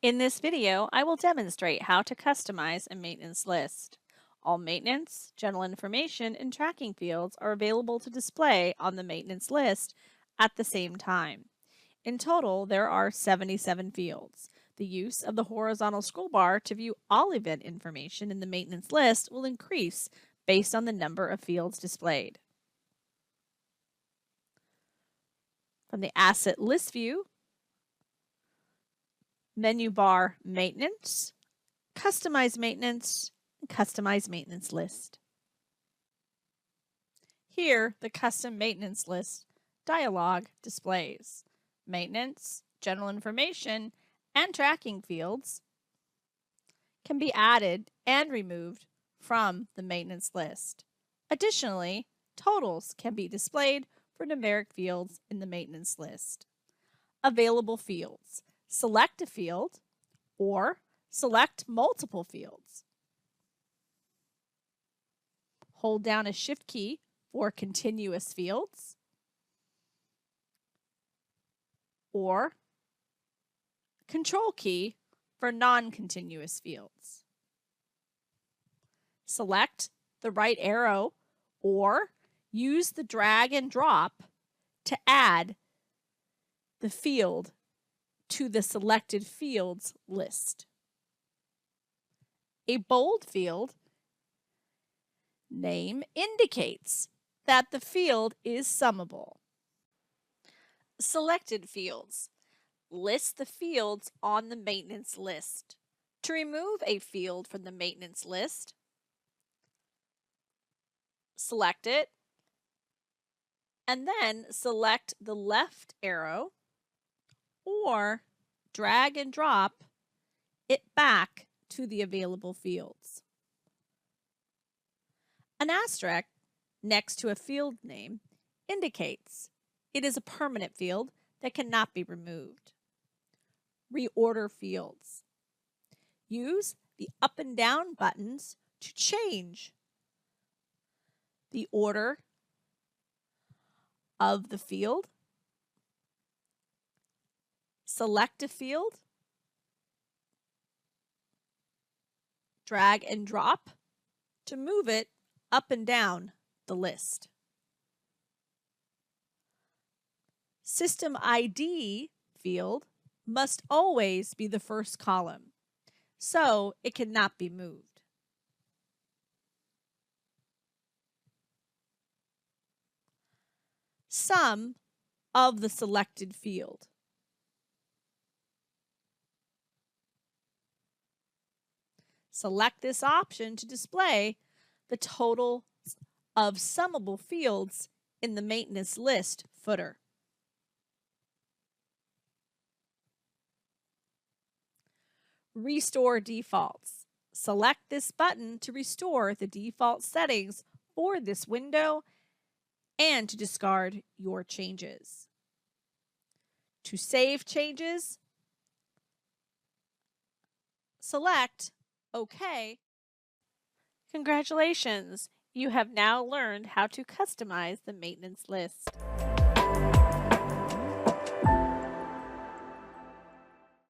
In this video, I will demonstrate how to customize a maintenance list. All maintenance, general information, and tracking fields are available to display on the maintenance list at the same time. In total, there are 77 fields. The use of the horizontal scroll bar to view all event information in the maintenance list will increase based on the number of fields displayed. From the Asset List view, menu bar Maintenance, Customize Maintenance, and Customize Maintenance List. Here, the Custom Maintenance List dialog displays maintenance, general information, and tracking fields can be added and removed from the maintenance list. Additionally, totals can be displayed for numeric fields in the maintenance list. Available fields. Select a field or select multiple fields. Hold down a Shift key for continuous fields or Control key for non-continuous fields. Select the right arrow or use the drag and drop to add the field to the selected fields list. A bold field name indicates that the field is summable. Selected fields. List the fields on the maintenance list. To remove a field from the maintenance list, select it, and then select the left arrow or drag and drop it back to the available fields. An asterisk next to a field name indicates it is a permanent field that cannot be removed. Reorder fields. Use the up and down buttons to change the order of the field. Select a field, drag and drop to move it up and down the list. System ID field must always be the first column, so it cannot be moved. Sum of the selected field. Select this option to display the total of summable fields in the maintenance list footer. Restore defaults. Select this button to restore the default settings for this window and to discard your changes. To save changes, select OK. Congratulations! You have now learned how to customize the maintenance list.